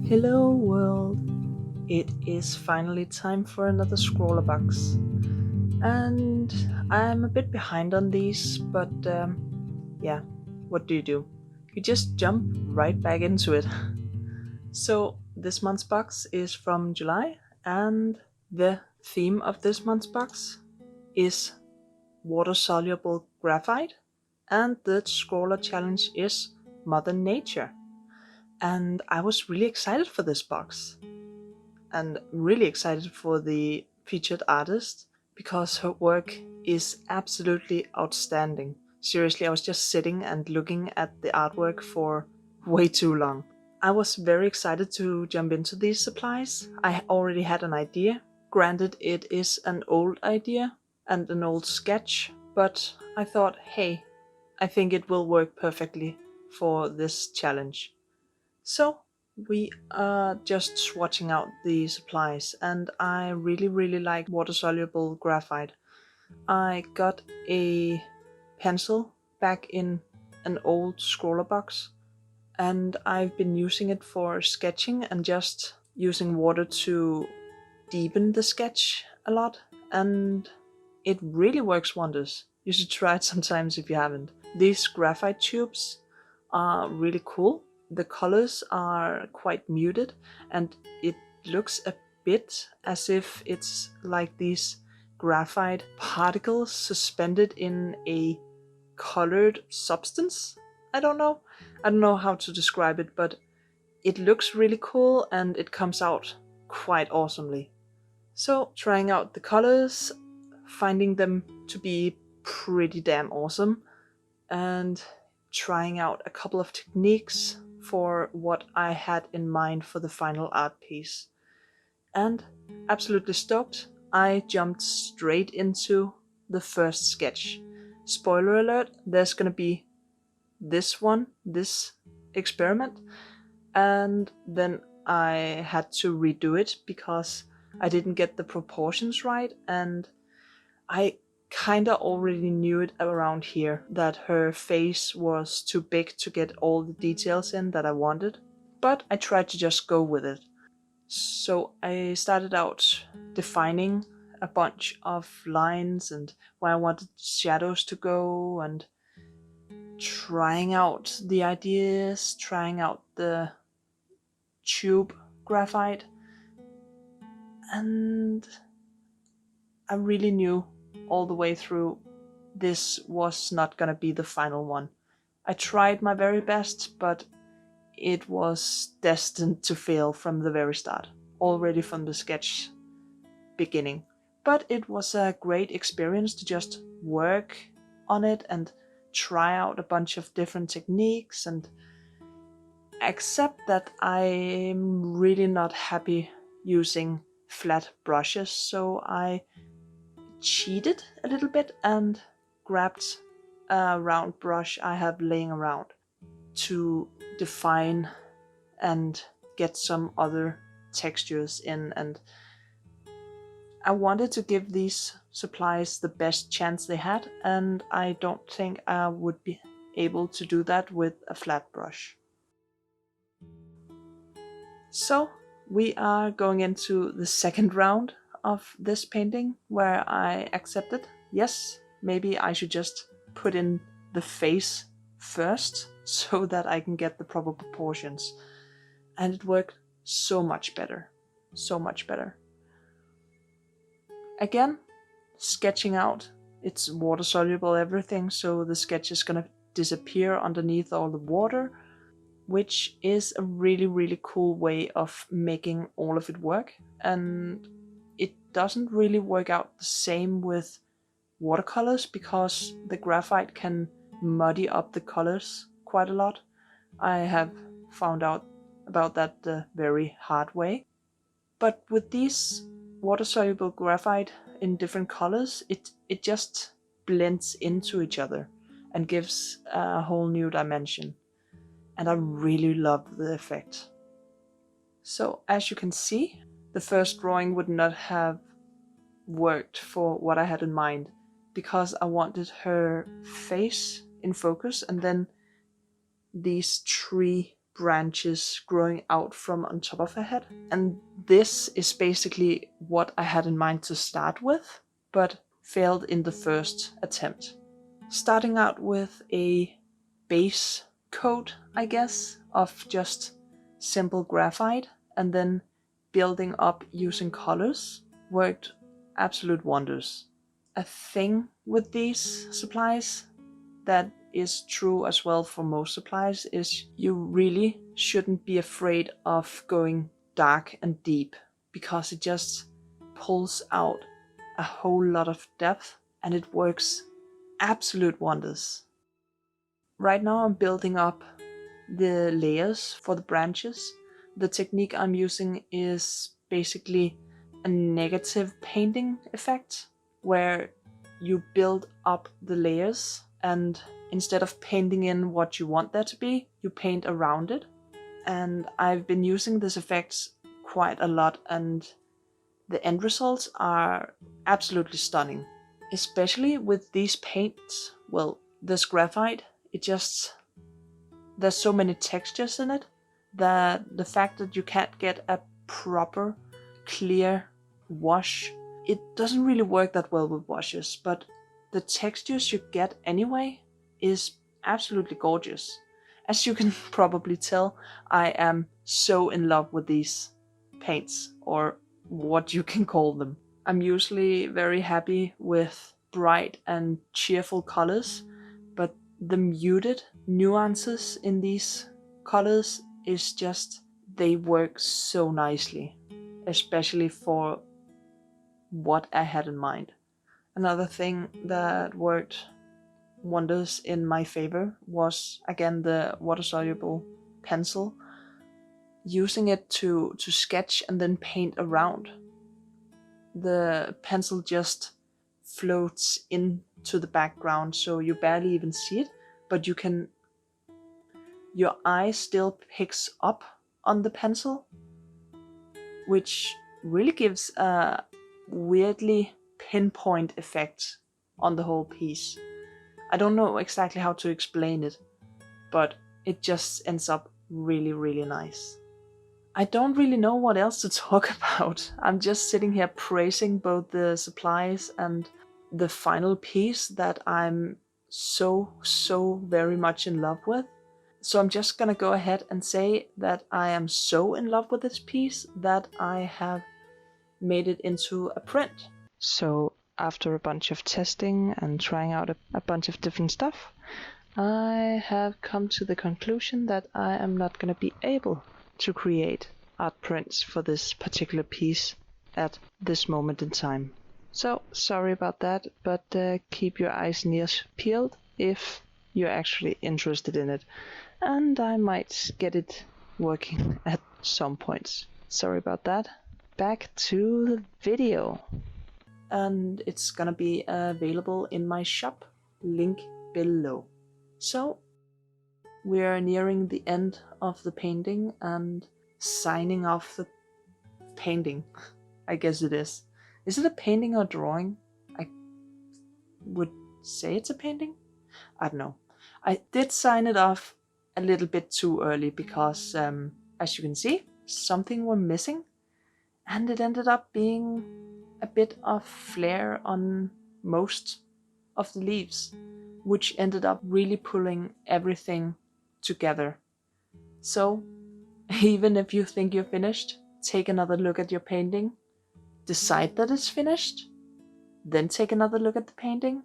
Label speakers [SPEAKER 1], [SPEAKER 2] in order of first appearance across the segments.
[SPEAKER 1] Hello world! It is finally time for another ScrawlrBox. And I'm a bit behind on these, but yeah, what do? You just jump right back into it. So this month's box is from July, and the theme of this month's box is water-soluble graphite, and the Scrawlr challenge is Mother Nature. And I was really excited for this box, and really excited for the featured artist because her work is absolutely outstanding. Seriously, I was just sitting and looking at the artwork for way too long. I was very excited to jump into these supplies. I already had an idea. Granted, it is an old idea and an old sketch, but I thought, hey, I think it will work perfectly for this challenge. So we are just swatching out the supplies, and I really like water-soluble graphite. I got a pencil back in an old Scrawlr box, and I've been using it for sketching and just using water to deepen the sketch a lot, and it really works wonders. You should try it sometimes if you haven't. These graphite tubes are really cool. The colors are quite muted, and it looks a bit as if it's like these graphite particles suspended in a colored substance. I don't know. I don't know how to describe it, but it looks really cool and it comes out quite awesomely. So, trying out the colors, finding them to be pretty damn awesome, and trying out a couple of techniques for what I had in mind for the final art piece. And absolutely stoked, I jumped straight into the first sketch. Spoiler alert, there's gonna be this experiment, and then I had to redo it because I didn't get the proportions right, and I kinda already knew it around here that her face was too big to get all the details in that I wanted, but I tried to just go with it. So I started out defining a bunch of lines and where I wanted shadows to go, and trying out the ideas, trying out the tube graphite, and I really knew all the way through this was not gonna be the final one. I tried my very best, but it was destined to fail from the very start, already from the sketch beginning. But it was a great experience to just work on it and try out a bunch of different techniques, and accept that I'm really not happy using flat brushes, so I cheated a little bit and grabbed a round brush I have laying around to define and get some other textures in. And I wanted to give these supplies the best chance they had, and I don't think I would be able to do that with a flat brush. So we are going into the second round of this painting, where I accepted, yes, maybe I should just put in the face first so that I can get the proper proportions. And it worked so much better. So much better. Again, sketching out. It's water soluble everything, so the sketch is gonna disappear underneath all the water, which is a really cool way of making all of it work. And it doesn't really work out the same with watercolors because the graphite can muddy up the colors quite a lot. I have found out about that the very hard way. But with these water-soluble graphite in different colors, it just blends into each other and gives a whole new dimension. And I really love the effect. So as you can see, the first drawing would not have worked for what I had in mind. because I wanted her face in focus, and then these tree branches growing out from on top of her head. And this is basically what I had in mind to start with, but failed in the first attempt. Starting out with a base coat, I guess, of just simple graphite, and then building up using colors worked absolute wonders. A thing with these supplies that is true as well for most supplies is you really shouldn't be afraid of going dark and deep, because it just pulls out a whole lot of depth and it works absolute wonders. Right now I'm building up the layers for the branches. The technique I'm using is basically a negative painting effect, where you build up the layers, and instead of painting in what you want there to be, you paint around it. And I've been using this effect quite a lot, and the end results are absolutely stunning. Especially with these paints, well, this graphite, there's so many textures in it that the fact that you can't get a proper clear wash, it doesn't really work that well with washes, but the textures you get anyway is absolutely gorgeous. As you can probably tell, I am so in love with these paints, or what you can call them. I'm usually very happy with bright and cheerful colors, but the muted nuances in these colors is just, they work so nicely, especially for what I had in mind. Another thing that worked wonders in my favor was again the water-soluble pencil. Using it to sketch and then paint around. The pencil just floats into the background, so you barely even see it, but your eye still picks up on the pencil, which really gives a weirdly pinpoint effect on the whole piece. I don't know exactly how to explain it, but it just ends up really, really nice. I don't really know what else to talk about. I'm just sitting here praising both the supplies and the final piece that I'm so very much in love with. So I'm just gonna go ahead and say that I am so in love with this piece that I have made it into a print. So after a bunch of testing and trying out a bunch of different stuff, I have come to the conclusion that I am not gonna be able to create art prints for this particular piece at this moment in time. So sorry about that, but keep your eyes and ears peeled if you're actually interested in it, and I might get it working at some points. Sorry about that. Back to the video. And it's gonna be available in my shop, link below. So we're nearing the end of the painting and signing off the painting. I guess it is. Is it a painting or drawing? I would say it's a painting. I don't know. I did sign it off a little bit too early because, as you can see, something were missing, and it ended up being a bit of flare on most of the leaves, which ended up really pulling everything together. So even if you think you're finished, take another look at your painting, decide that it's finished, then take another look at the painting,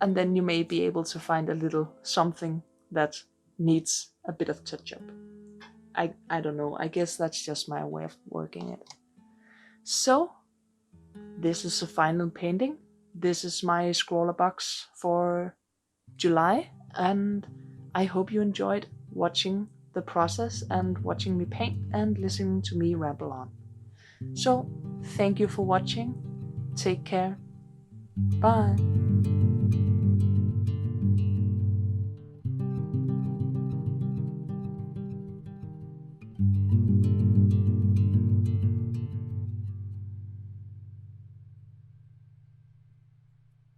[SPEAKER 1] and then you may be able to find a little something that needs a bit of touch-up. I don't know, I guess that's just my way of working it. So this is the final painting. This is my ScrawlrBox for July, and I hope you enjoyed watching the process and watching me paint and listening to me ramble on. So thank you for watching. Take care. Bye.